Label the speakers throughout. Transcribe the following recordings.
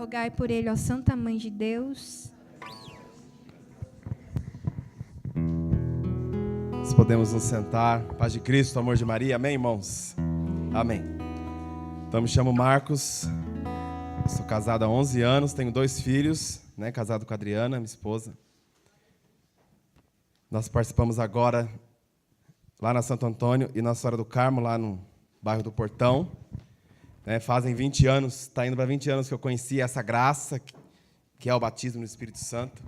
Speaker 1: rogai por ele, ó Santa Mãe de Deus.
Speaker 2: Nós podemos nos sentar. Paz de Cristo, amor de Maria. Amém, irmãos? Amém. Então, me chamo Marcos. Sou casado há 11 anos. Tenho 2 filhos, né? Casado com a Adriana, minha esposa. Nós participamos agora lá na Santo Antônio e Nossa Senhora do Carmo, lá no bairro do Portão. Fazem 20 anos, está indo para 20 anos que eu conheci essa graça, que é o batismo no Espírito Santo.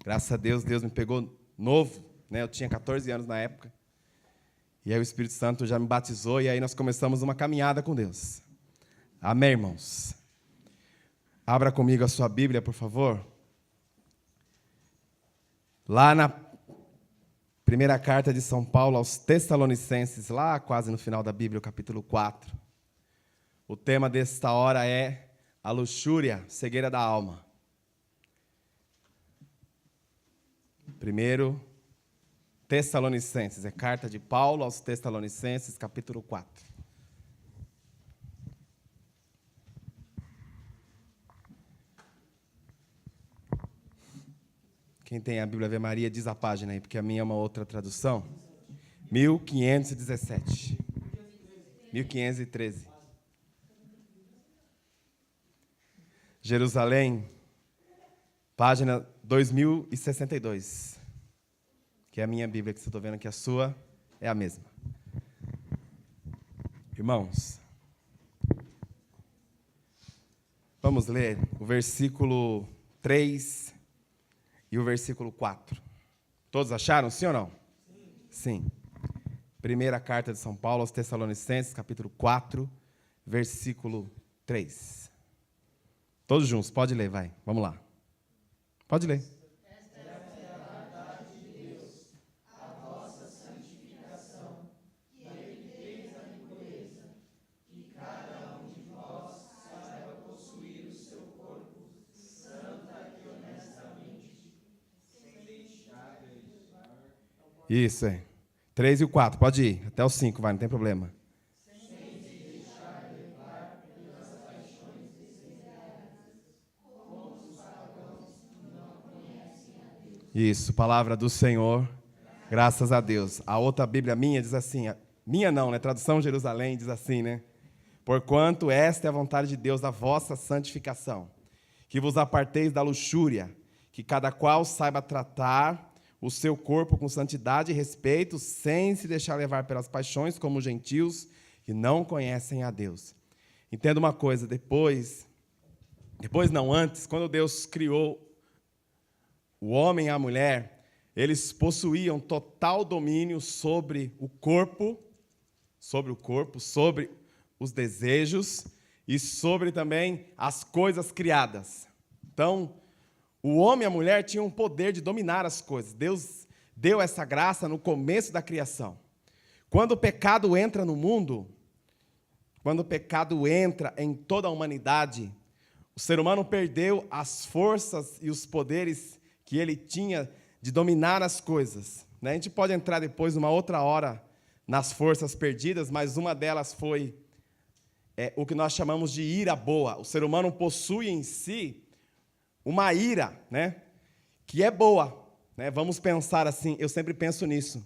Speaker 2: Graças a Deus, Deus me pegou novo, né? Eu tinha 14 anos na época. E aí o Espírito Santo já me batizou e aí nós começamos uma caminhada com Deus. Amém, irmãos? Abra comigo a sua Bíblia, por favor. Lá na primeira carta de São Paulo aos Tessalonicenses, lá quase no final da Bíblia, o capítulo 4. O tema desta hora é a luxúria, cegueira da alma. Primeiro, Tessalonicenses, é carta de Paulo aos Tessalonicenses, capítulo 4. Quem tem a Bíblia Ave Maria, diz a página aí, porque a minha é uma outra tradução. 1517. 1513. Jerusalém, página 2062, que é a minha Bíblia, que você está vendo que a sua é a mesma. Irmãos, vamos ler o versículo 3 e o versículo 4. Todos acharam, sim ou não? Sim. Primeira carta de São Paulo aos Tessalonicenses, capítulo 4, versículo 3. Todos juntos, pode ler, vai. Vamos lá. Pode ler.
Speaker 3: Esta é a verdade de Deus, a vossa santificação, que eviteis a impureza, que cada um de vós saiba possuir o seu corpo, santa e honestamente, sem deixar de levar.
Speaker 2: Isso, é. 3 e o 4, pode ir. Até o 5, vai, não tem problema. Isso, palavra do Senhor, graças a Deus. A outra Bíblia minha diz assim, minha não, né? Tradução Jerusalém diz assim, né? Porquanto esta é a vontade de Deus, a vossa santificação, que vos aparteis da luxúria, que cada qual saiba tratar o seu corpo com santidade e respeito, sem se deixar levar pelas paixões, como os gentios que não conhecem a Deus. Entenda uma coisa, antes, quando Deus criou o homem e a mulher, eles possuíam total domínio sobre o corpo, sobre os desejos e sobre também as coisas criadas. Então, o homem e a mulher tinham o poder de dominar as coisas. Deus deu essa graça no começo da criação. Quando o pecado entra no mundo, quando o pecado entra em toda a humanidade, o ser humano perdeu as forças e os poderes que ele tinha de dominar as coisas. A gente pode entrar depois, numa outra hora, nas forças perdidas, mas uma delas foi o que nós chamamos de ira boa. O ser humano possui em si uma ira, né, que é boa. Né? Vamos pensar assim, eu sempre penso nisso.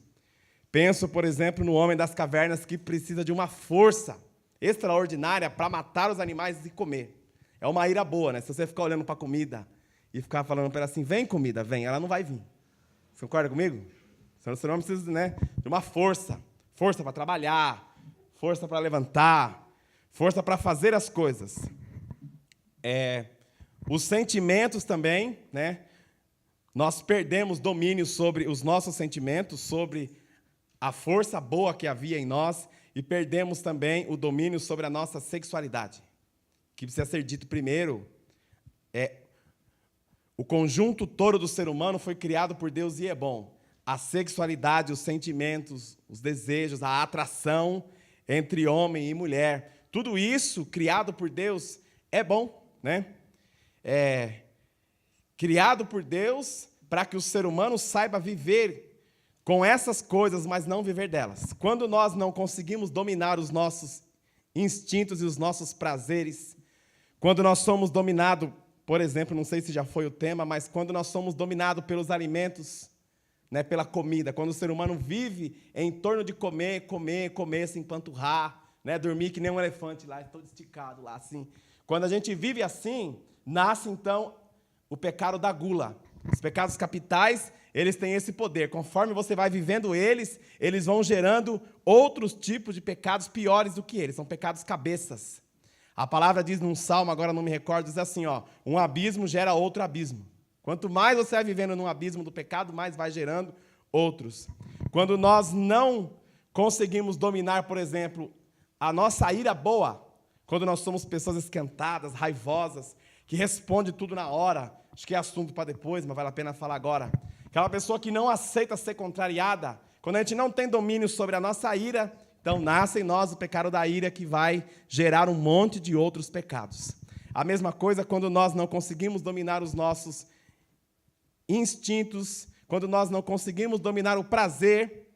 Speaker 2: Penso, por exemplo, no homem das cavernas que precisa de uma força extraordinária para matar os animais e comer. É uma ira boa, né? Se você ficar olhando para a comida e ficar falando para ela assim, vem comida, vem, ela não vai vir. Você concorda comigo? Você não precisa, né, de uma força para trabalhar, força para levantar, força para fazer as coisas. Os sentimentos também, né? Nós perdemos domínio sobre os nossos sentimentos, sobre a força boa que havia em nós, e perdemos também o domínio sobre a nossa sexualidade. Que precisa ser dito primeiro, o conjunto todo do ser humano foi criado por Deus e é bom. A sexualidade, os sentimentos, os desejos, a atração entre homem e mulher, tudo isso criado por Deus é bom, né? Criado por Deus para que o ser humano saiba viver com essas coisas, mas não viver delas. Quando nós não conseguimos dominar os nossos instintos e os nossos prazeres, Quando nós somos dominados, por exemplo, não sei se já foi o tema, mas quando nós somos dominados pelos alimentos, né, pela comida, quando o ser humano vive em torno de comer, se empanturrar, né, dormir que nem um elefante lá, todo esticado lá, assim. Quando a gente vive assim, nasce, então, o pecado da gula. Os pecados capitais, eles têm esse poder. Conforme você vai vivendo eles vão gerando outros tipos de pecados piores do que eles. São pecados cabeças. A palavra diz num salmo, agora não me recordo, diz assim, ó, um abismo gera outro abismo. Quanto mais você vai vivendo num abismo do pecado, mais vai gerando outros. Quando nós não conseguimos dominar, por exemplo, a nossa ira boa, quando nós somos pessoas esquentadas, raivosas, que respondem tudo na hora, acho que é assunto para depois, mas vale a pena falar agora. Aquela pessoa que não aceita ser contrariada, quando a gente não tem domínio sobre a nossa ira, então nasce em nós o pecado da ira que vai gerar um monte de outros pecados. A mesma coisa quando nós não conseguimos dominar os nossos instintos, quando nós não conseguimos dominar o prazer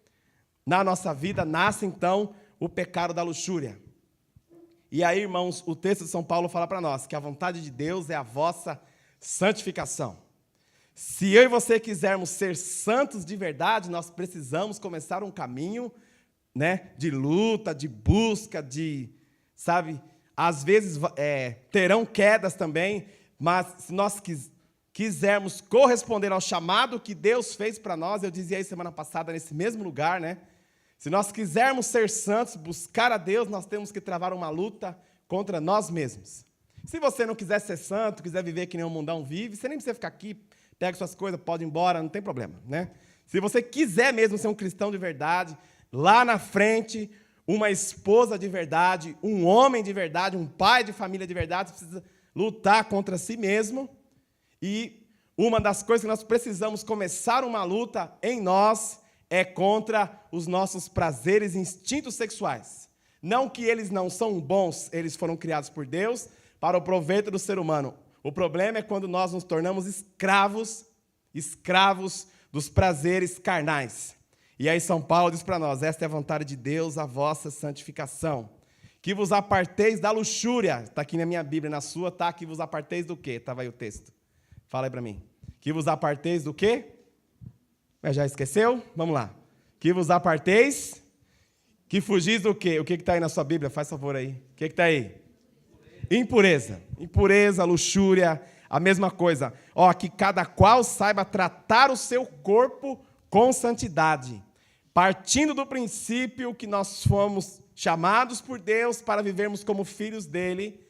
Speaker 2: na nossa vida, nasce então o pecado da luxúria. E aí, irmãos, o texto de São Paulo fala para nós que a vontade de Deus é a vossa santificação. Se eu e você quisermos ser santos de verdade, nós precisamos começar um caminho, né, de luta, de busca, sabe, às vezes terão quedas também, mas se nós quisermos corresponder ao chamado que Deus fez para nós, eu dizia aí semana passada nesse mesmo lugar, né? Se nós quisermos ser santos, buscar a Deus, nós temos que travar uma luta contra nós mesmos. Se você não quiser ser santo, quiser viver que nem o mundão vive, você nem precisa ficar aqui, pega suas coisas, pode ir embora, não tem problema, né? Se você quiser mesmo ser um cristão de verdade, lá na frente, uma esposa de verdade, um homem de verdade, um pai de família de verdade, você precisa lutar contra si mesmo. E uma das coisas que nós precisamos começar uma luta em nós é contra os nossos prazeres e instintos sexuais. Não que eles não são bons, eles foram criados por Deus para o proveito do ser humano. O problema é quando nós nos tornamos escravos dos prazeres carnais. E aí São Paulo diz para nós, esta é a vontade de Deus, a vossa santificação. Que vos aparteis da luxúria. Está aqui na minha Bíblia, na sua, tá? Que vos aparteis do quê? Estava aí o texto. Fala aí para mim. Que vos aparteis do quê? Já esqueceu? Vamos lá. Que vos aparteis, que fugis do quê? O que está aí na sua Bíblia? Faz favor aí. O que está aí? Impureza. Impureza, luxúria, a mesma coisa. Ó, que cada qual saiba tratar o seu corpo com santidade, partindo do princípio que nós fomos chamados por Deus para vivermos como filhos dele,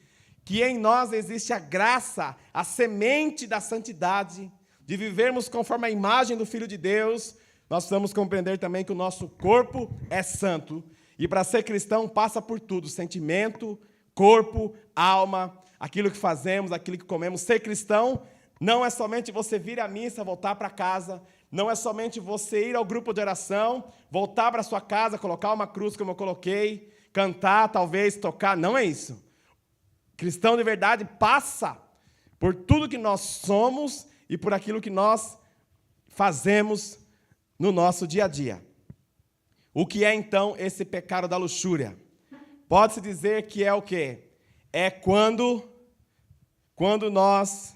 Speaker 2: que em nós existe a graça, a semente da santidade, de vivermos conforme a imagem do Filho de Deus. Nós precisamos compreender também que o nosso corpo é santo, e para ser cristão passa por tudo, sentimento, corpo, alma, aquilo que fazemos, aquilo que comemos. Ser cristão não é somente você vir à missa, voltar para casa, não é somente você ir ao grupo de oração, voltar para sua casa, colocar uma cruz como eu coloquei, cantar, talvez, tocar, não é isso. Cristão de verdade passa por tudo que nós somos e por aquilo que nós fazemos no nosso dia a dia. O que é, então, esse pecado da luxúria? Pode-se dizer que é o quê? É quando nós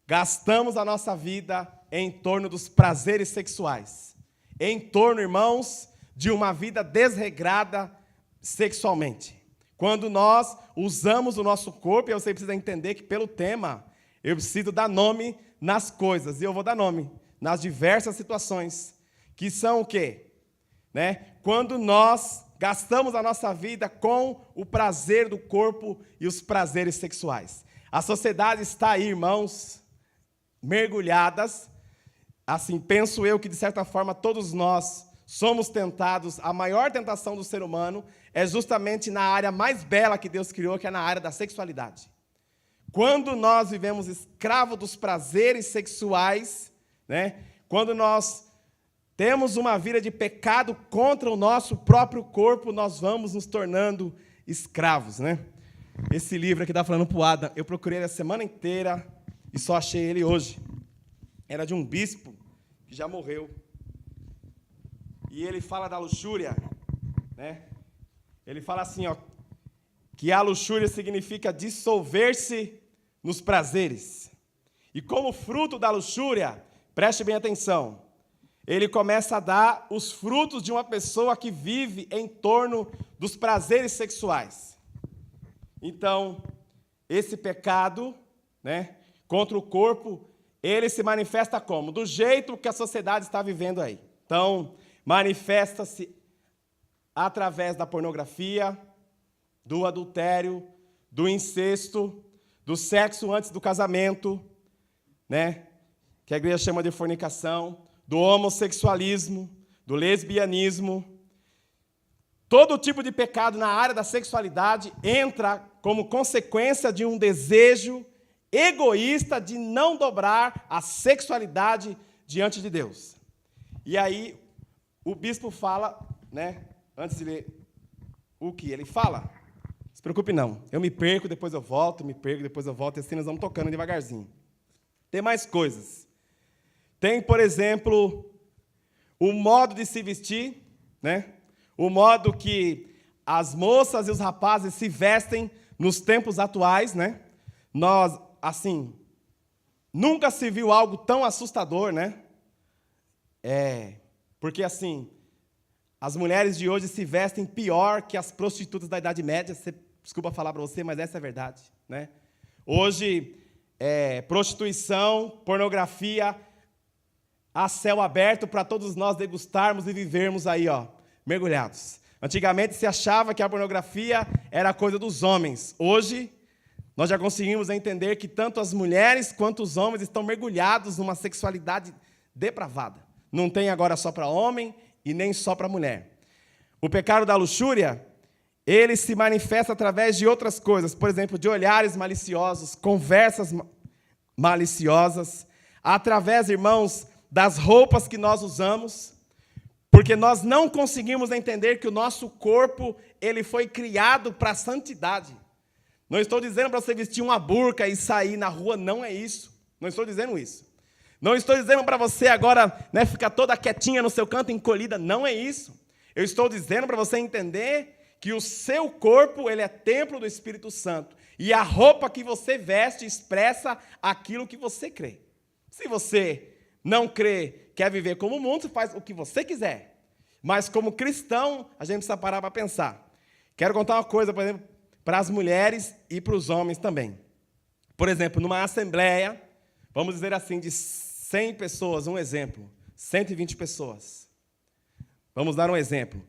Speaker 2: gastamos a nossa vida em torno dos prazeres sexuais. Em torno, irmãos, de uma vida desregrada sexualmente. Quando nós usamos o nosso corpo, e você precisa entender que pelo tema, eu preciso dar nome nas coisas, e eu vou dar nome nas diversas situações, que são o quê? Né? Quando nós gastamos a nossa vida com o prazer do corpo e os prazeres sexuais. A sociedade está aí, irmãos, mergulhadas. Assim, penso eu que, de certa forma, todos nós somos tentados. A maior tentação do ser humano é justamente na área mais bela que Deus criou, que é na área da sexualidade. Quando nós vivemos escravos dos prazeres sexuais, né? Quando nós temos uma vida de pecado contra o nosso próprio corpo, nós vamos nos tornando escravos, né? Esse livro aqui está falando para o Adam, eu procurei ele a semana inteira e só achei ele hoje. Era de um bispo que já morreu. E ele fala da luxúria, né? Ele fala assim, ó, que a luxúria significa dissolver-se nos prazeres. E como fruto da luxúria, preste bem atenção, ele começa a dar os frutos de uma pessoa que vive em torno dos prazeres sexuais. Então, esse pecado, né, contra o corpo, ele se manifesta como? Do jeito que a sociedade está vivendo aí. Então, manifesta-se através da pornografia, do adultério, do incesto, do sexo antes do casamento, né, que a igreja chama de fornicação, do homossexualismo, do lesbianismo. Todo tipo de pecado na área da sexualidade entra como consequência de um desejo egoísta de não dobrar a sexualidade diante de Deus. E aí, o bispo fala, né, antes de ler o que ele fala, não se preocupe não, eu me perco, depois eu volto, e assim nós vamos tocando devagarzinho. Tem mais coisas. Tem, por exemplo, o modo de se vestir, né? O modo que as moças e os rapazes se vestem nos tempos atuais, né? Nós, assim, nunca se viu algo tão assustador, né? Porque, assim, as mulheres de hoje se vestem pior que as prostitutas da Idade Média. Desculpa falar para você, mas essa é a verdade, né? Hoje, prostituição, pornografia, a céu aberto para todos nós degustarmos e vivermos aí, ó, mergulhados. Antigamente se achava que a pornografia era coisa dos homens. Hoje, nós já conseguimos entender que tanto as mulheres quanto os homens estão mergulhados numa sexualidade depravada. Não tem agora só para homem e nem só para mulher. O pecado da luxúria, ele se manifesta através de outras coisas. Por exemplo, de olhares maliciosos, conversas maliciosas, através, irmãos, das roupas que nós usamos, porque nós não conseguimos entender que o nosso corpo, ele foi criado para a santidade. Não estou dizendo para você vestir uma burca e sair na rua, não é isso. Não estou dizendo isso. Não estou dizendo para você agora, né, ficar toda quietinha no seu canto, encolhida, não é isso. Eu estou dizendo para você entender que o seu corpo, ele é templo do Espírito Santo. E a roupa que você veste expressa aquilo que você crê. Se você não crê, quer viver como o mundo, você faz o que você quiser. Mas como cristão, a gente precisa parar para pensar. Quero contar uma coisa, por exemplo, para as mulheres e para os homens também. Por exemplo, numa assembleia, vamos dizer assim, de 100 pessoas, um exemplo, 120 pessoas. Vamos dar um exemplo.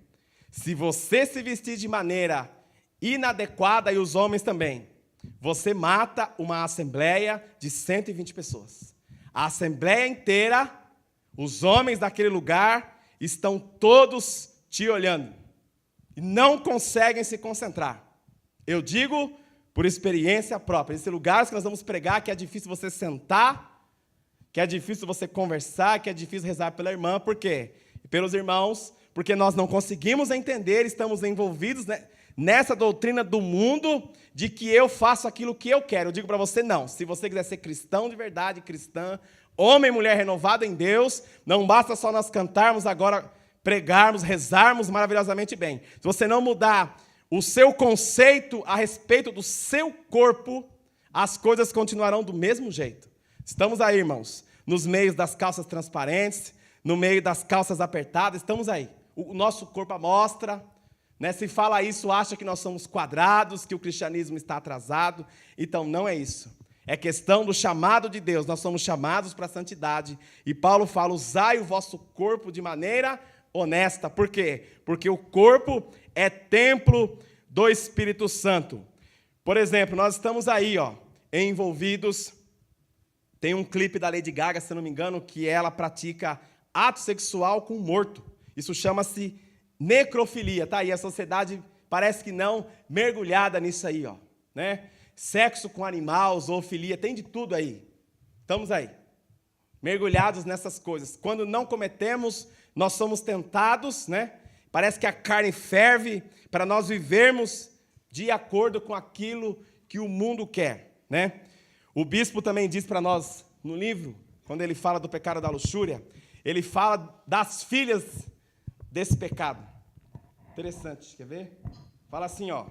Speaker 2: Se você se vestir de maneira inadequada, e os homens também, você mata uma assembleia de 120 pessoas. A assembleia inteira, os homens daquele lugar, estão todos te olhando. E não conseguem se concentrar. Eu digo por experiência própria. Esse lugar que nós vamos pregar, que é difícil você sentar, que é difícil você conversar, que é difícil rezar pela irmã. Por quê? Pelos irmãos, porque nós não conseguimos entender, estamos envolvidos, né, nessa doutrina do mundo, de que eu faço aquilo que eu quero. Eu digo para você, não. Se você quiser ser cristão de verdade, cristã, homem e mulher renovado em Deus, não basta só nós cantarmos agora, pregarmos, rezarmos maravilhosamente bem. Se você não mudar o seu conceito a respeito do seu corpo, as coisas continuarão do mesmo jeito. Estamos aí, irmãos, nos meios das calças transparentes, no meio das calças apertadas, estamos aí. O nosso corpo à mostra, né? Se fala isso, acha que nós somos quadrados, que o cristianismo está atrasado. Então, não é isso. É questão do chamado de Deus. Nós somos chamados para a santidade. E Paulo fala, usai o vosso corpo de maneira honesta. Por quê? Porque o corpo é templo do Espírito Santo. Por exemplo, nós estamos aí, ó, envolvidos. Tem um clipe da Lady Gaga, se não me engano, que ela pratica ato sexual com um morto. Isso chama-se necrofilia, tá? E a sociedade parece que não, mergulhada nisso aí, ó, né? Sexo com animal, zoofilia, tem de tudo aí. Estamos aí, mergulhados nessas coisas. Quando não cometemos, nós somos tentados, né? Parece que a carne ferve para nós vivermos de acordo com aquilo que o mundo quer, né? O bispo também diz para nós no livro, quando ele fala do pecado da luxúria, ele fala das filhas desse pecado. Interessante, quer ver? Fala assim, ó.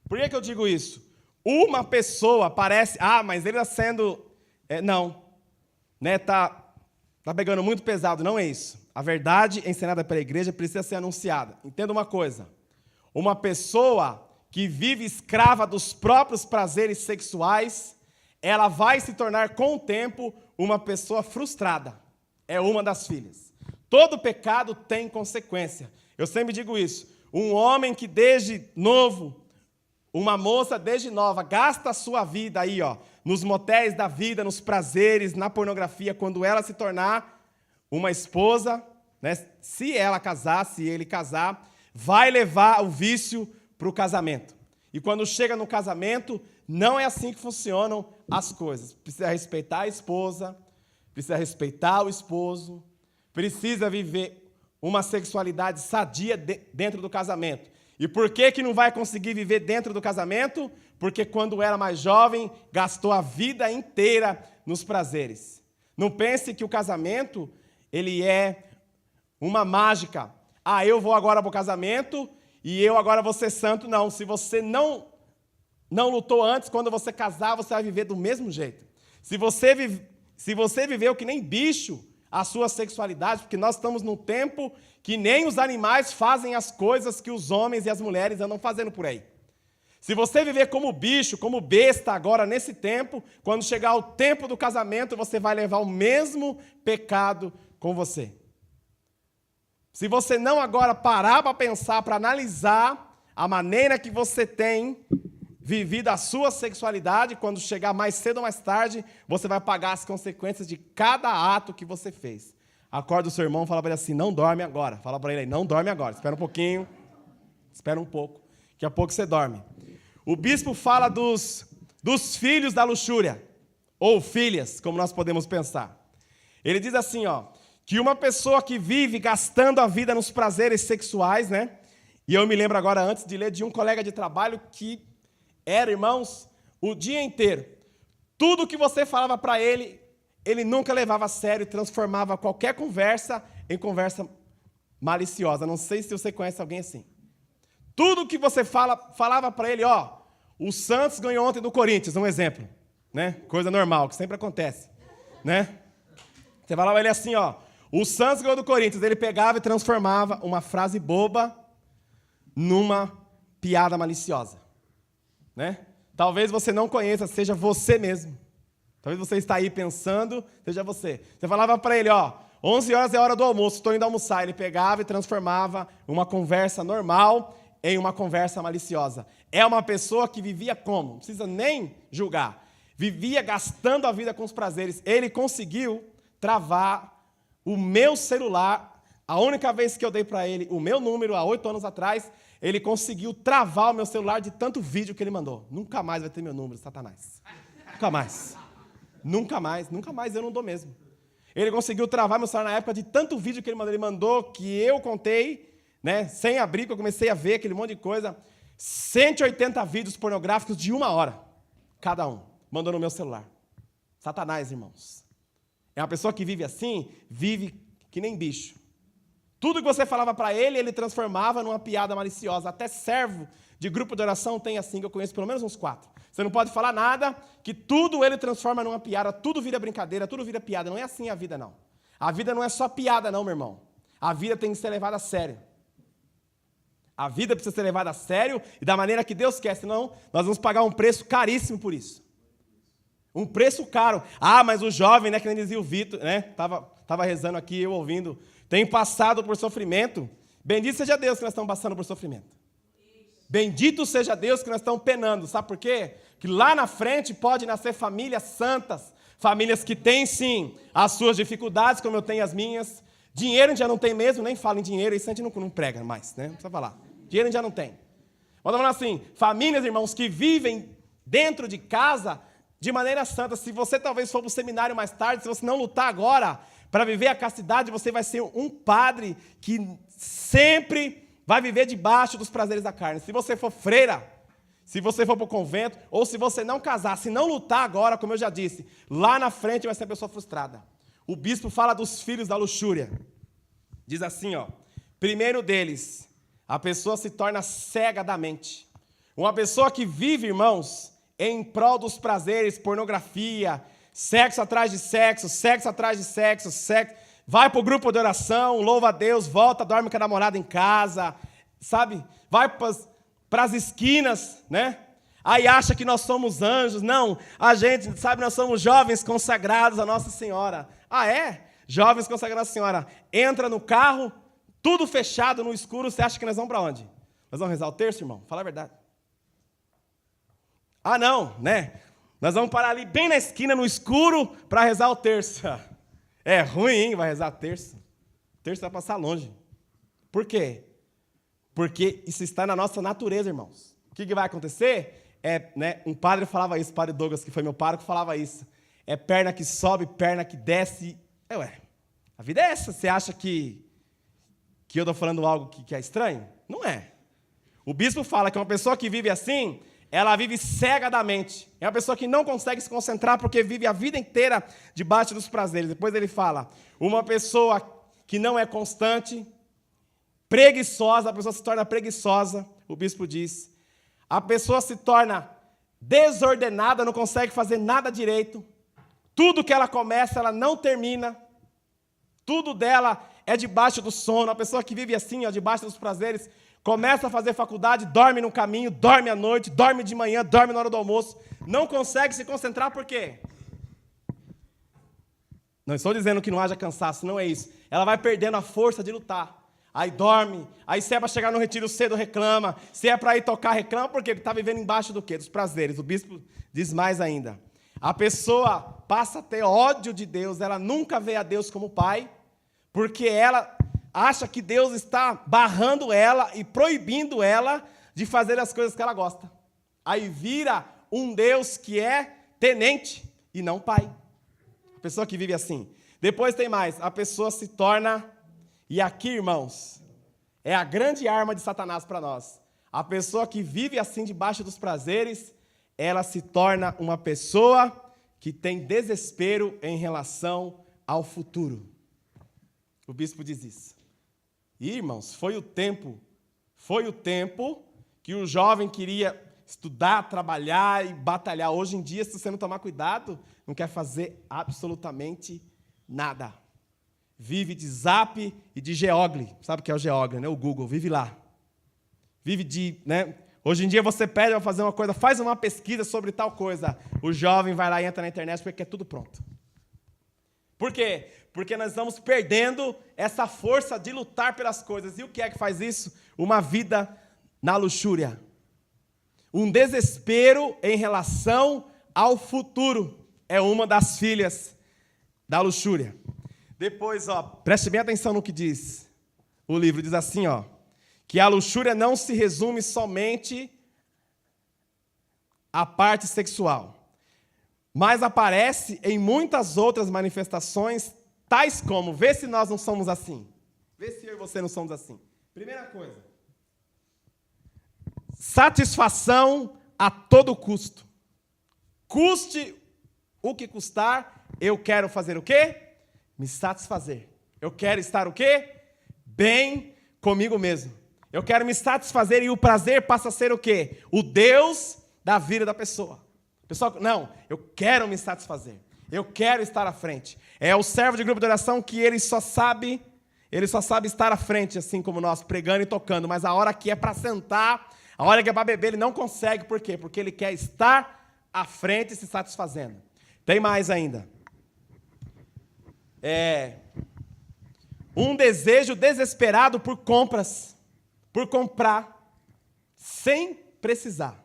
Speaker 2: Por que eu digo isso? Uma pessoa parece, mas ele está sendo... não, né, tá pegando muito pesado, não é isso. A verdade ensinada pela igreja precisa ser anunciada. Entenda uma coisa, uma pessoa que vive escrava dos próprios prazeres sexuais, ela vai se tornar, com o tempo, uma pessoa frustrada. É uma das filhas. Todo pecado tem consequência. Eu sempre digo isso. Um homem que desde novo, uma moça desde nova, gasta a sua vida aí, nos motéis da vida, nos prazeres, na pornografia, quando ela se tornar uma esposa, né, se ela casar, se ele casar, vai levar o vício para o casamento. E quando chega no casamento, não é assim que funcionam as coisas. Precisa respeitar a esposa, precisa respeitar o esposo, precisa viver uma sexualidade sadia dentro do casamento. E por que não vai conseguir viver dentro do casamento? Porque quando era mais jovem, gastou a vida inteira nos prazeres. Não pense que o casamento, ele é uma mágica. Eu vou agora para o casamento e eu agora vou ser santo. Não, se você não lutou antes, quando você casar, você vai viver do mesmo jeito. Se você viveu que nem bicho a sua sexualidade, porque nós estamos num tempo que nem os animais fazem as coisas que os homens e as mulheres andam fazendo por aí. Se você viver como bicho, como besta agora nesse tempo, quando chegar o tempo do casamento, você vai levar o mesmo pecado com você. Se você não agora parar para pensar, para analisar a maneira que você tem vivido a sua sexualidade, quando chegar mais cedo ou mais tarde, você vai pagar as consequências de cada ato que você fez. Acorda o seu irmão e fala para ele assim, não dorme agora. Fala para ele aí, não dorme agora. Espera um pouquinho, espera um pouco. Daqui a pouco você dorme. O bispo fala dos filhos da luxúria, ou filhas, como nós podemos pensar. Ele diz assim, que uma pessoa que vive gastando a vida nos prazeres sexuais, né? E eu me lembro agora, antes de ler, de um colega de trabalho que era, irmãos, o dia inteiro. Tudo que você falava para ele, ele nunca levava a sério e transformava qualquer conversa em conversa maliciosa. Não sei se você conhece alguém assim. Tudo que você falava para ele, o Santos ganhou ontem do Corinthians, um exemplo, né? Coisa normal, que sempre acontece, né? Você falava para ele assim, o Santos ganhou do Corinthians, ele pegava e transformava uma frase boba numa piada maliciosa, né? Talvez você não conheça, seja você mesmo. Talvez você está aí pensando, seja você. Você falava para ele, 11 horas é hora do almoço, estou indo almoçar. Ele pegava e transformava uma conversa normal em uma conversa maliciosa. É uma pessoa que vivia como? Não precisa nem julgar. Vivia gastando a vida com os prazeres. Ele conseguiu travar o meu celular. A única vez que eu dei para ele o meu número, há 8 anos atrás, ele conseguiu travar o meu celular de tanto vídeo que ele mandou. Nunca mais vai ter meu número, Satanás. Nunca mais. Nunca mais eu não dou mesmo. Ele conseguiu travar meu celular na época de tanto vídeo que ele mandou. Ele mandou que eu contei, né, sem abrir, que eu comecei a ver aquele monte de coisa. 180 vídeos pornográficos de 1 hora, cada um. Mandou no meu celular. Satanás, irmãos. É uma pessoa que vive assim, vive que nem bicho. Tudo que você falava para ele, ele transformava numa piada maliciosa. Até servo de grupo de oração tem assim, que eu conheço pelo menos uns 4. Você não pode falar nada, que tudo ele transforma numa piada, tudo vira brincadeira, tudo vira piada. Não é assim a vida, não. A vida não é só piada, não, meu irmão. A vida tem que ser levada a sério. A vida precisa ser levada a sério e da maneira que Deus quer, senão nós vamos pagar um preço caríssimo por isso. Um preço caro. Mas o jovem, né, que nem dizia o Vitor, né, tava rezando aqui, eu ouvindo, tem passado por sofrimento. Bendito seja Deus que nós estamos passando por sofrimento. Bendito seja Deus que nós estamos penando. Sabe por quê? Que lá na frente pode nascer famílias santas, famílias que têm, sim, as suas dificuldades, como eu tenho as minhas. Dinheiro a gente já não tem mesmo, nem fala em dinheiro, isso a gente não prega mais, né? Não precisa falar. Dinheiro a gente já não tem. Mas falando assim, famílias, irmãos, que vivem dentro de casa de maneira santa. Se você talvez for para o seminário mais tarde, se você não lutar agora para viver a castidade, você vai ser um padre que sempre vai viver debaixo dos prazeres da carne. Se você for freira, se você for para o convento, ou se você não casar, se não lutar agora, como eu já disse, lá na frente vai ser uma pessoa frustrada. O bispo fala dos filhos da luxúria. Diz assim, primeiro deles, a pessoa se torna cega da mente. Uma pessoa que vive, irmãos, em prol dos prazeres, pornografia, sexo atrás de sexo, sexo atrás de sexo, vai para o grupo de oração, louva a Deus, volta, dorme com a namorada em casa, sabe? Vai para as esquinas, né? Aí acha que nós somos anjos. Não, a gente, sabe, nós somos jovens consagrados a Nossa Senhora. Ah, é? Jovens consagrados a Nossa Senhora. Entra no carro, tudo fechado, no escuro, você acha que nós vamos para onde? Nós vamos rezar o terço, irmão? Fala a verdade. Ah, não, né? Nós vamos parar ali bem na esquina, no escuro, para rezar o terço. É ruim, hein? Vai rezar o terço. O terço vai passar longe. Por quê? Porque isso está na nossa natureza, irmãos. O que vai acontecer? Um padre falava isso, o padre Douglas, que foi meu pároco, falava isso. É perna que sobe, perna que desce. A vida é essa. Você acha que eu estou falando algo que é estranho? Não é. O bispo fala que uma pessoa que vive assim, ela vive cega da mente. É uma pessoa que não consegue se concentrar porque vive a vida inteira debaixo dos prazeres. Depois ele fala, uma pessoa que não é constante, preguiçosa, a pessoa se torna preguiçosa, o bispo diz. A pessoa se torna desordenada, não consegue fazer nada direito. Tudo que ela começa, ela não termina. Tudo dela é debaixo do sono. A pessoa que vive assim, debaixo dos prazeres, começa a fazer faculdade, dorme no caminho, dorme à noite, dorme de manhã, dorme na hora do almoço. Não consegue se concentrar, por quê? Não estou dizendo que não haja cansaço, não é isso. Ela vai perdendo a força de lutar. Aí dorme, aí se é para chegar no retiro cedo, reclama. Se é para ir tocar, reclama, porque ele está vivendo embaixo do quê? Dos prazeres. O bispo diz mais ainda. A pessoa passa a ter ódio de Deus, ela nunca vê a Deus como Pai, porque ela acha que Deus está barrando ela e proibindo ela de fazer as coisas que ela gosta. Aí vira um Deus que é tenente e não Pai. A pessoa que vive assim. Depois tem mais, a pessoa se torna... E aqui, irmãos, é a grande arma de Satanás para nós. A pessoa que vive assim debaixo dos prazeres, ela se torna uma pessoa que tem desespero em relação ao futuro. O bispo diz isso. E, irmãos, foi o tempo que o jovem queria estudar, trabalhar e batalhar. Hoje em dia, se você não tomar cuidado, não quer fazer absolutamente nada. Vive de Zap e de Geogli. Sabe o que é o Geogli, né? O Google, vive lá. Vive de, né? Hoje em dia você pede para fazer uma coisa, faz uma pesquisa sobre tal coisa. O jovem vai lá e entra na internet porque quer tudo pronto. Por quê? Porque nós estamos perdendo essa força de lutar pelas coisas. E o que é que faz isso? Uma vida na luxúria. Um desespero em relação ao futuro. É uma das filhas da luxúria. Depois, preste bem atenção no que diz. O livro diz assim, que a luxúria não se resume somente à parte sexual, mas aparece em muitas outras manifestações, tais como, vê se nós não somos assim. Vê se eu e você não somos assim. Primeira coisa, satisfação a todo custo. Custe o que custar, eu quero fazer o quê? Me satisfazer. Eu quero estar o quê? Bem comigo mesmo. Eu quero me satisfazer e o prazer passa a ser o quê? O Deus da vida da pessoa. Pessoal, não, eu quero me satisfazer. Eu quero estar à frente. É o servo de grupo de oração que ele só sabe estar à frente, assim como nós, pregando e tocando, mas a hora que é para sentar, a hora que é para beber, ele não consegue. Por quê? Porque ele quer estar à frente se satisfazendo. Tem mais ainda. Um desejo desesperado por compras, por comprar, sem precisar.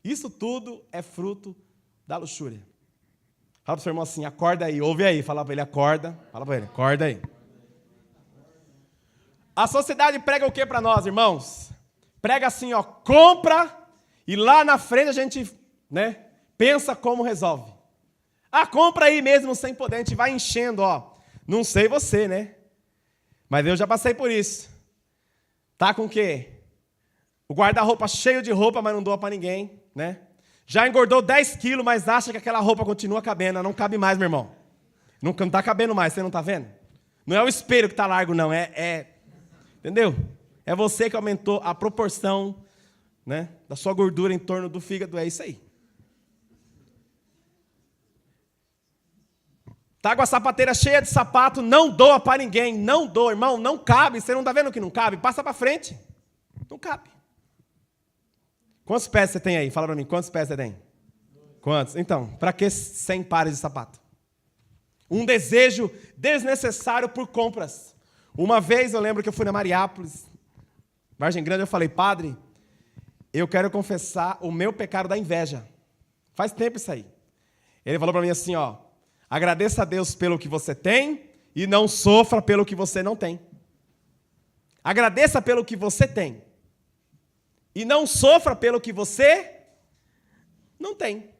Speaker 2: Isso tudo é fruto da luxúria. Fala para o seu irmão assim, acorda aí, ouve aí. Fala para ele, acorda. Fala para ele, acorda aí. A sociedade prega o que para nós, irmãos? Prega assim, compra, e lá na frente a gente, pensa como resolve. Compra aí mesmo sem poder, a gente vai enchendo, Não sei você, né? Mas eu já passei por isso. Tá com o quê? O guarda-roupa cheio de roupa, mas não doa para ninguém, né? Já engordou 10 quilos, mas acha que aquela roupa continua cabendo. Não cabe mais, meu irmão. Não está cabendo mais, você não está vendo? Não é o espelho que está largo, não. Entendeu? É você que aumentou a proporção né? Da sua gordura em torno do fígado, é isso aí. Tá com a sapateira cheia de sapato, não doa para ninguém, não doa, irmão, não cabe. Você não está vendo que não cabe? Passa para frente. Não cabe. Quantos pés você tem aí? Fala para mim, quantos pés você tem? Quantos? Então, para que 100 pares de sapato? Um desejo desnecessário por compras. Uma vez eu lembro que eu fui na Mariápolis, Vargem Grande, eu falei, padre, eu quero confessar o meu pecado da inveja. Faz tempo isso aí. Ele falou para mim assim, ó, agradeça a Deus pelo que você tem e não sofra pelo que você não tem. Agradeça pelo que você tem e não sofra pelo que você não tem.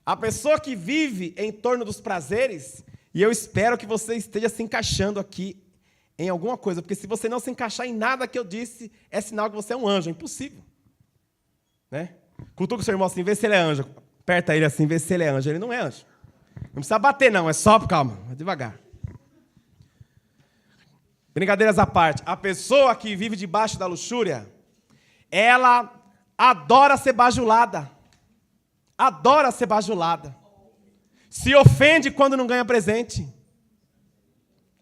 Speaker 2: A pessoa que vive em torno dos prazeres, e eu espero que você esteja se encaixando aqui em alguma coisa, porque se você não se encaixar em nada que eu disse, é sinal que você é um anjo, é impossível. Né? Cutuca o seu irmão assim, vê se ele é anjo. Aperta ele assim, vê se ele é anjo. Ele não é anjo. Não precisa bater não, é só, calma, devagar. Brincadeiras à parte, a pessoa que vive debaixo da luxúria, ela adora ser bajulada. Adora ser bajulada. Se ofende quando não ganha presente.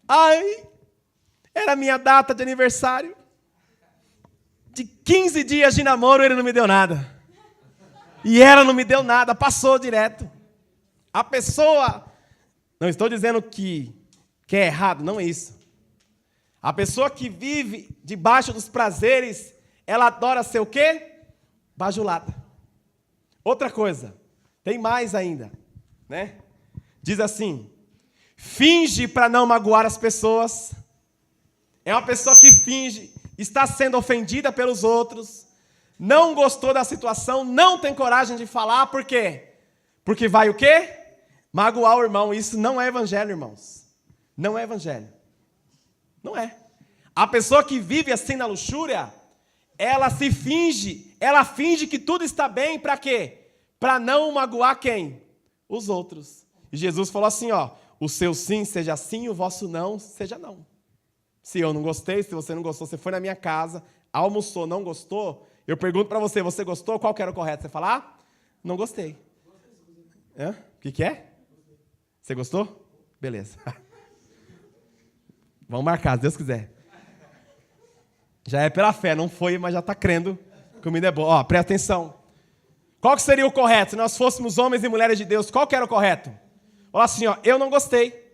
Speaker 2: Ai, era minha data de aniversário. De 15 dias de namoro ele não me deu nada. E ela não me deu nada, passou direto. A pessoa, não estou dizendo que é errado, não é isso. A pessoa que vive debaixo dos prazeres, ela adora ser o quê? Bajulada. Outra coisa, tem mais ainda, né? Diz assim, finge para não magoar as pessoas. É uma pessoa que finge, está sendo ofendida pelos outros, não gostou da situação, não tem coragem de falar, por quê? Porque vai o quê? Magoar o irmão. Isso não é evangelho, irmãos. Não é evangelho. Não é. A pessoa que vive assim na luxúria, ela finge que tudo está bem, para quê? Para não magoar quem? Os outros. E Jesus falou assim, ó, o seu sim seja sim, o vosso não seja não. Se eu não gostei, se você não gostou, você foi na minha casa, almoçou, não gostou, eu pergunto para você, você gostou? Qual que era o correto? Você fala, não gostei. O que é? Você gostou? Beleza. Vamos marcar, se Deus quiser. Já é pela fé, não foi, mas já está crendo. Comida é boa. Ó, presta atenção. Qual que seria o correto? Se nós fôssemos homens e mulheres de Deus, qual que era o correto? Olha assim, ó, eu não gostei,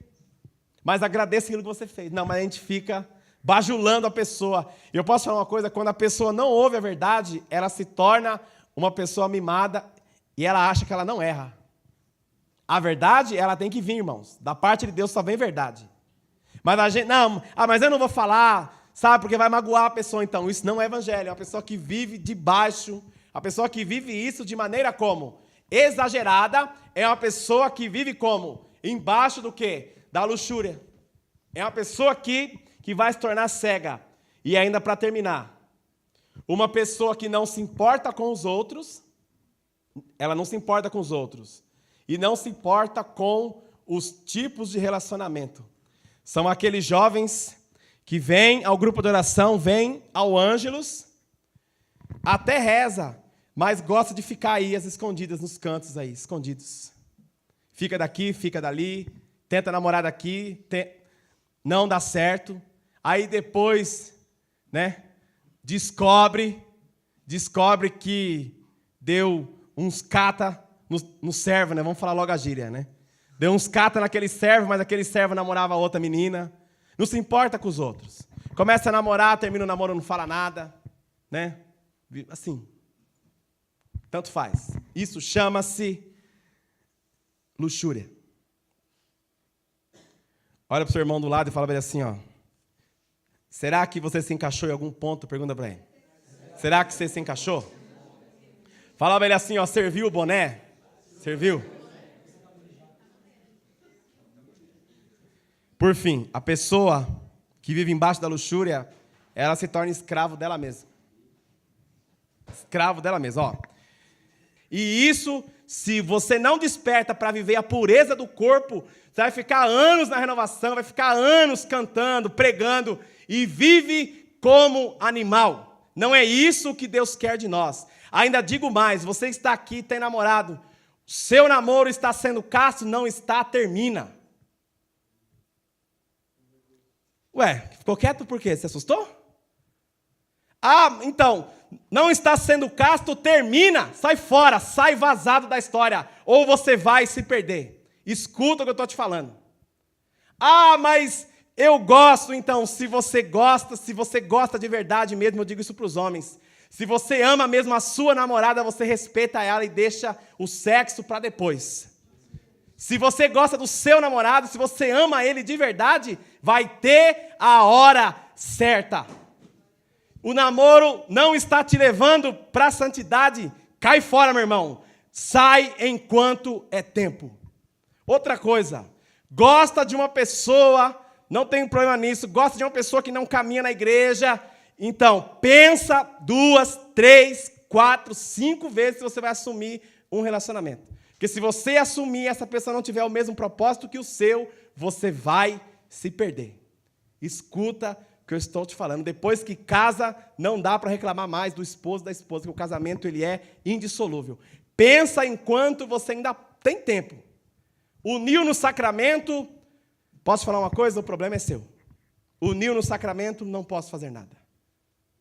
Speaker 2: mas agradeço aquilo que você fez. Não, mas a gente fica bajulando a pessoa. E eu posso falar uma coisa, quando a pessoa não ouve a verdade, ela se torna uma pessoa mimada e ela acha que ela não erra. A verdade, ela tem que vir, irmãos. Da parte de Deus só vem verdade. Mas a gente, não, mas eu não vou falar... Sabe, porque vai magoar a pessoa, então. Isso não é evangelho. É uma pessoa que vive debaixo. A pessoa que vive isso de maneira como? Exagerada. É uma pessoa que vive como? Embaixo do quê? Da luxúria. É uma pessoa que vai se tornar cega. E ainda para terminar. Uma pessoa que não se importa com os outros. Ela não se importa com os outros. E não se importa com os tipos de relacionamento. São aqueles jovens... que vem ao grupo de oração, vem ao Ângelos, até reza, mas gosta de ficar aí, as escondidas, nos cantos aí, escondidos. Fica daqui, fica dali, tenta namorar daqui, não dá certo. Aí depois, né, descobre que deu uns cata no servo, né, vamos falar logo a gíria, né. Deu uns cata naquele servo, mas aquele servo namorava outra menina. Não se importa com os outros. Começa a namorar, termina o namoro, não fala nada. Né? Assim. Tanto faz. Isso chama-se luxúria. Olha para o seu irmão do lado e fala para ele assim, ó. Será que você se encaixou em algum ponto? Pergunta para ele. Será que você se encaixou? Fala para ele assim, ó. Serviu o boné? Serviu? Por fim, a pessoa que vive embaixo da luxúria, ela se torna escravo dela mesma. Escravo dela mesma, ó. E isso, se você não desperta para viver a pureza do corpo, você vai ficar anos na renovação, vai ficar anos cantando, pregando, e vive como animal. Não é isso que Deus quer de nós. Ainda digo mais, você está aqui, tem namorado, seu namoro está sendo casto, não está, termina. Ué, ficou quieto por quê? Se assustou? Ah, então, não está sendo casto, termina, sai fora, sai vazado da história, ou você vai se perder. Escuta o que eu estou te falando. Ah, mas eu gosto, então, se você gosta de verdade mesmo, eu digo isso para os homens. Se você ama mesmo a sua namorada, você respeita ela e deixa o sexo para depois. Se você gosta do seu namorado, se você ama ele de verdade, vai ter a hora certa. O namoro não está te levando para a santidade, cai fora, meu irmão. Sai enquanto é tempo. Outra coisa, gosta de uma pessoa, não tem problema nisso, gosta de uma pessoa que não caminha na igreja, então pensa 2, 3, 4, 5 vezes se você vai assumir um relacionamento. Porque se você assumir e essa pessoa não tiver o mesmo propósito que o seu, você vai se perder. Escuta o que eu estou te falando. Depois que casa, não dá para reclamar mais do esposo da esposa, que o casamento ele é indissolúvel. Pensa enquanto você ainda tem tempo. Uniu no sacramento, posso falar uma coisa? O problema é seu. Uniu no sacramento, não posso fazer nada.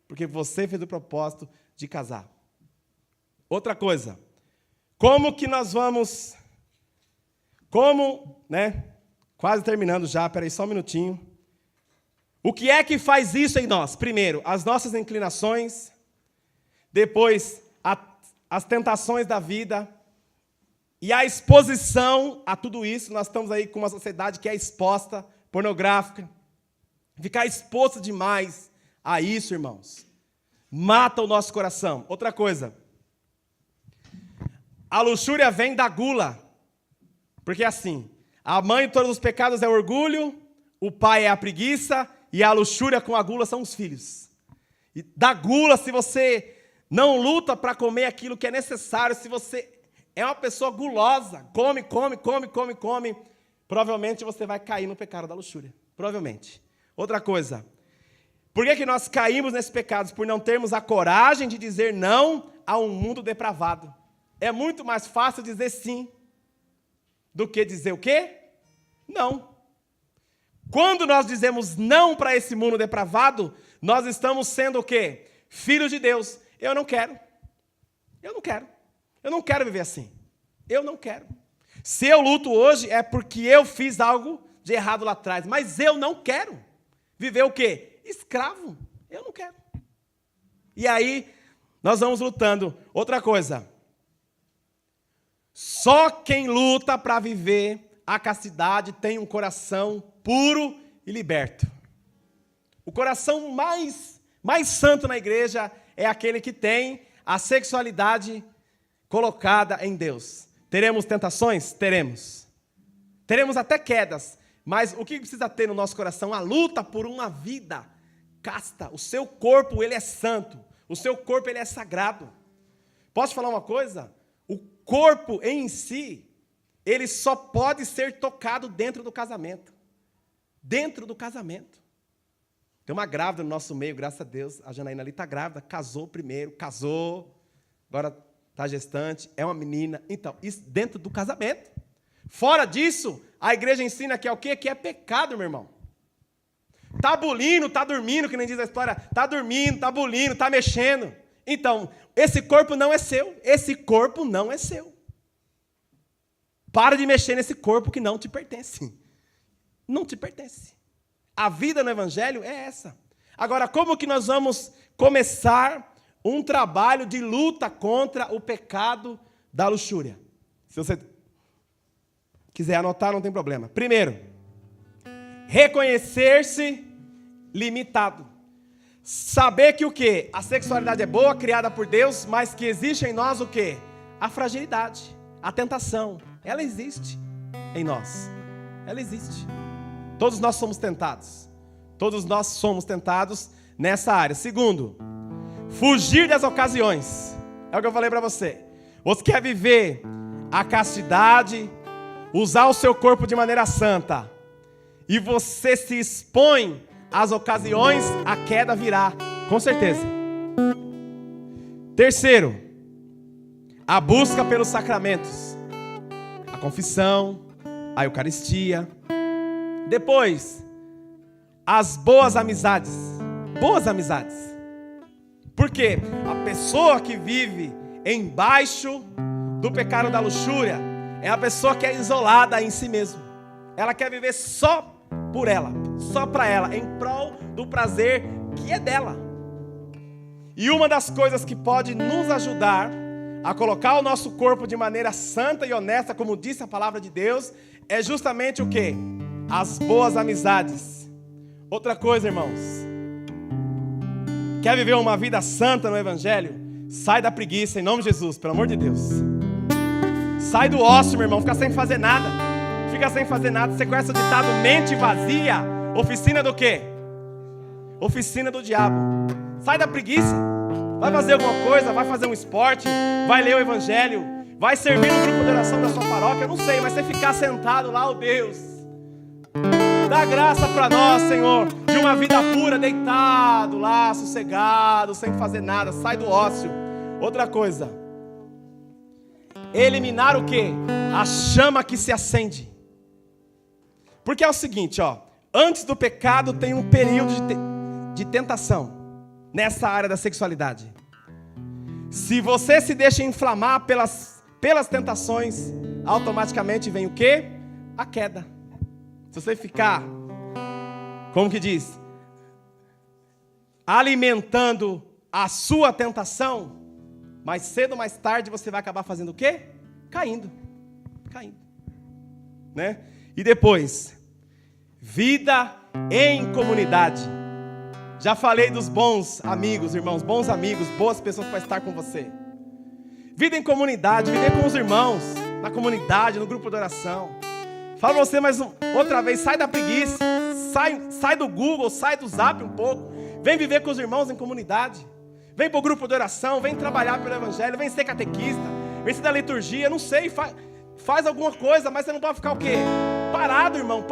Speaker 2: Porque você fez o propósito de casar. Outra coisa. Como que nós vamos... Quase terminando já, peraí só um minutinho. O que é que faz isso em nós? Primeiro, as nossas inclinações. Depois, as tentações da vida. E a exposição a tudo isso. Nós estamos aí com uma sociedade que é exposta, pornográfica. Ficar exposto demais a isso, irmãos, mata o nosso coração. Outra coisa. A luxúria vem da gula. Porque assim, a mãe de todos os pecados é o orgulho, o pai é a preguiça, e a luxúria com a gula são os filhos. E da gula, se você não luta para comer aquilo que é necessário, se você é uma pessoa gulosa, come, provavelmente você vai cair no pecado da luxúria. Provavelmente. Outra coisa. Por que nós caímos nesses pecados? Por não termos a coragem de dizer não a um mundo depravado. É muito mais fácil dizer sim do que dizer o quê? Não. Quando nós dizemos não para esse mundo depravado, nós estamos sendo o quê? Filhos de Deus. Eu não quero. Eu não quero viver assim. Eu não quero. Se eu luto hoje é porque eu fiz algo de errado lá atrás. Mas eu não quero viver o quê? Escravo. Eu não quero. E aí, nós vamos lutando. Outra coisa. Só quem luta para viver a castidade tem um coração puro e liberto. O coração mais santo na igreja é aquele que tem a sexualidade colocada em Deus. Teremos tentações? Teremos. Teremos até quedas. Mas o que precisa ter no nosso coração? A luta por uma vida casta. O seu corpo, ele é santo. O seu corpo, ele é sagrado. Posso falar uma coisa? O corpo em si, ele só pode ser tocado dentro do casamento. Dentro do casamento. Tem uma grávida no nosso meio, graças a Deus. A Janaína ali está grávida, casou primeiro, agora está gestante, é uma menina. Então, isso dentro do casamento. Fora disso, a igreja ensina que é o quê? Que é pecado, meu irmão. Está bulindo, está dormindo, que nem diz a história. Está dormindo, está bulindo, está mexendo. Então, esse corpo não é seu. Esse corpo não é seu. Para de mexer nesse corpo que não te pertence. Não te pertence. A vida no Evangelho é essa. Agora, como que nós vamos começar um trabalho de luta contra o pecado da luxúria? Se você quiser anotar, não tem problema. Primeiro, reconhecer-se limitado. Saber que o quê? A sexualidade é boa, criada por Deus, mas que existe em nós o quê? A fragilidade, a tentação. Ela existe em nós. Ela existe. Todos nós somos tentados. Todos nós somos tentados nessa área. Segundo, fugir das ocasiões. É o que eu falei para você. Você quer viver a castidade, usar o seu corpo de maneira santa, e você se expõe às ocasiões, a queda virá, com certeza. Terceiro, a busca pelos sacramentos. A confissão, a Eucaristia. Depois, as boas amizades. Boas amizades. Porque a pessoa que vive embaixo do pecado da luxúria é a pessoa que é isolada em si mesma. Ela quer viver só por ela, só para ela, em prol do prazer que é dela. E uma das coisas que pode nos ajudar a colocar o nosso corpo de maneira santa e honesta, como disse a palavra de Deus, é justamente o quê? As boas amizades. Outra coisa, irmãos, quer viver uma vida santa no Evangelho? Sai da preguiça, em nome de Jesus, pelo amor de Deus. Sai do ócio, meu irmão, fica sem fazer nada. Fica sem fazer nada. Você conhece o ditado, mente vazia, oficina do quê? Oficina do diabo. Sai da preguiça. Vai fazer alguma coisa, vai fazer um esporte, vai ler o Evangelho, vai servir no grupo de oração da sua paróquia, eu não sei, mas você ficar sentado lá, ó Deus, dá graça para nós, Senhor, de uma vida pura, deitado lá, sossegado, sem fazer nada, sai do ócio. Outra coisa, eliminar o quê? A chama que se acende. Porque é o seguinte, ó, antes do pecado tem um período de tentação. Nessa área da sexualidade. Se você se deixa inflamar pelas tentações, automaticamente vem o quê? A queda. Se você ficar, como que diz? Alimentando a sua tentação, mais cedo ou mais tarde você vai acabar fazendo o quê? Caindo. Né? E depois, vida em comunidade. Já falei dos bons amigos, irmãos, bons amigos, boas pessoas para estar com você. Vida em comunidade, viver com os irmãos, na comunidade, no grupo de oração. Fala para você mais outra vez, sai da preguiça, sai do Google, sai do Zap um pouco. Vem viver com os irmãos em comunidade. Vem para o grupo de oração, vem trabalhar pelo Evangelho, vem ser catequista, vem ser da liturgia, não sei, faz alguma coisa, mas você não pode ficar o quê? Parado, irmão,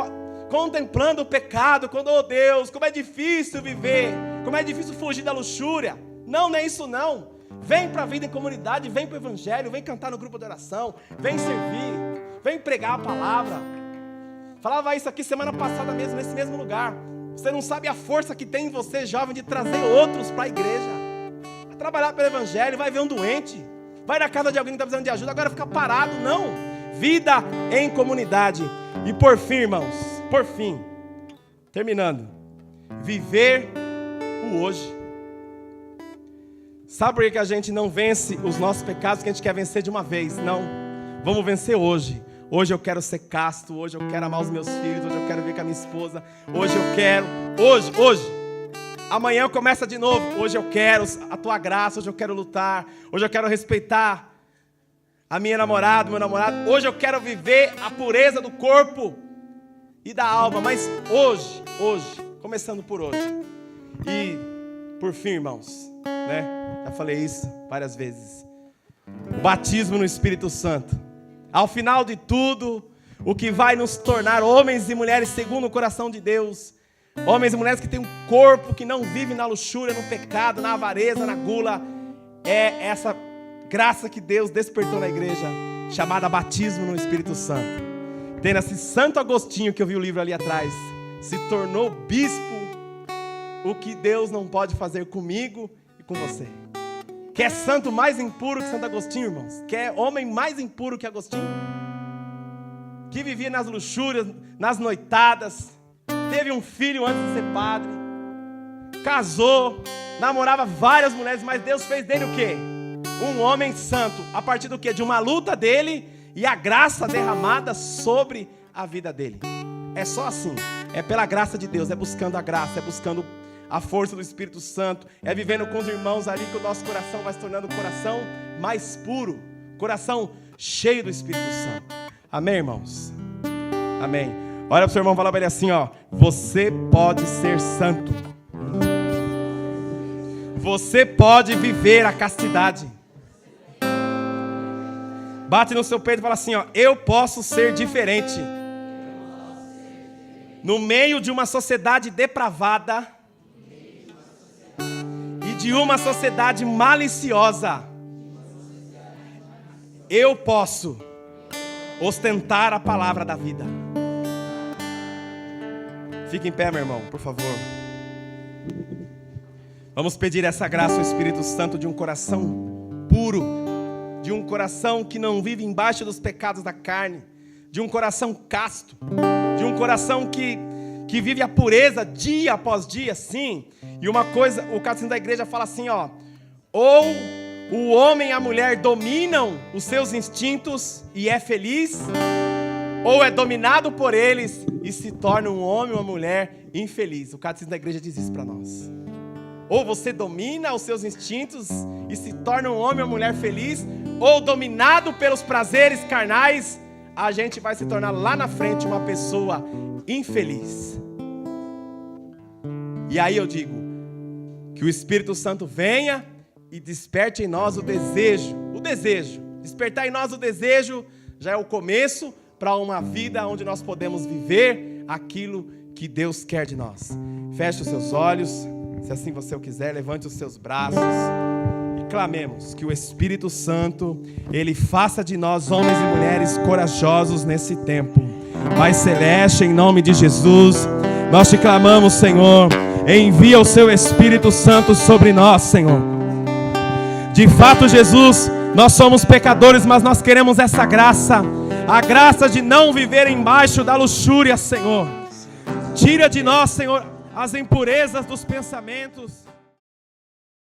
Speaker 2: contemplando o pecado, quando, oh Deus, como é difícil viver, como é difícil fugir da luxúria. Não é isso não. Vem para a vida em comunidade, vem para o Evangelho, vem cantar no grupo de oração, vem servir, vem pregar a palavra. Falava isso aqui semana passada mesmo, nesse mesmo lugar. Você não sabe a força que tem em você, jovem, de trazer outros para a igreja. Vai trabalhar pelo Evangelho, vai ver um doente, vai na casa de alguém que está precisando de ajuda, agora ficar parado, não. Vida em comunidade. E por fim, irmãos, por fim, terminando, viver o hoje. Sabe por que a gente não vence os nossos pecados, que a gente quer vencer de uma vez? Não, vamos vencer hoje. Hoje eu quero ser casto, hoje eu quero amar os meus filhos, hoje eu quero ver com a minha esposa, hoje eu quero, hoje. Amanhã começa de novo, hoje eu quero a tua graça, hoje eu quero lutar, hoje eu quero respeitar a minha namorada, meu namorado, hoje eu quero viver a pureza do corpo e da alma, mas hoje, começando por hoje. E por fim, irmãos, né? Já falei isso várias vezes. O batismo no Espírito Santo. Ao final de tudo, o que vai nos tornar homens e mulheres segundo o coração de Deus, homens e mulheres que têm um corpo que não vive na luxúria, no pecado, na avareza, na gula, é essa graça que Deus despertou na igreja, chamada batismo no Espírito Santo. Tendo esse Santo Agostinho, que eu vi o livro ali atrás, se tornou bispo, o que Deus não pode fazer comigo e com você. Quer santo mais impuro que Santo Agostinho, irmãos? Quer homem mais impuro que Agostinho? Que vivia nas luxúrias, nas noitadas, teve um filho antes de ser padre, casou, namorava várias mulheres, mas Deus fez dele o quê? Um homem santo, a partir do quê? De uma luta dele e a graça derramada sobre a vida dele. É só assim, é pela graça de Deus, é buscando a graça, é buscando a força do Espírito Santo, é vivendo com os irmãos ali que o nosso coração vai se tornando um coração mais puro, coração cheio do Espírito Santo. Amém, irmãos? Amém. Olha para o seu irmão e fala para ele assim, ó: você pode ser santo. Você pode viver a castidade. Bate no seu peito e fala assim, ó: eu posso ser diferente. No meio de uma sociedade depravada e de uma sociedade maliciosa, eu posso ostentar a palavra da vida. Fique em pé, meu irmão, por favor. Vamos pedir essa graça ao Espírito Santo de um coração puro, de um coração que não vive embaixo dos pecados da carne, de um coração casto, de um coração que vive a pureza dia após dia, sim. E uma coisa, o catecismo da igreja fala assim, ó: ou o homem e a mulher dominam os seus instintos e é feliz, ou é dominado por eles e se torna um homem ou uma mulher infeliz. O catecismo da igreja diz isso para nós. Ou você domina os seus instintos e se torna um homem ou uma mulher feliz, ou dominado pelos prazeres carnais, a gente vai se tornar lá na frente uma pessoa infeliz. E aí eu digo, que o Espírito Santo venha e desperte em nós o desejo. Despertar em nós o desejo já é o começo para uma vida onde nós podemos viver aquilo que Deus quer de nós. Feche os seus olhos, se assim você o quiser, levante os seus braços e clamemos que o Espírito Santo, Ele faça de nós homens e mulheres corajosos nesse tempo. Pai Celeste, em nome de Jesus, nós te clamamos, Senhor, envia o seu Espírito Santo sobre nós, Senhor. De fato, Jesus, nós somos pecadores, mas nós queremos essa graça, a graça de não viver embaixo da luxúria, Senhor. Tira de nós, Senhor, as impurezas dos pensamentos.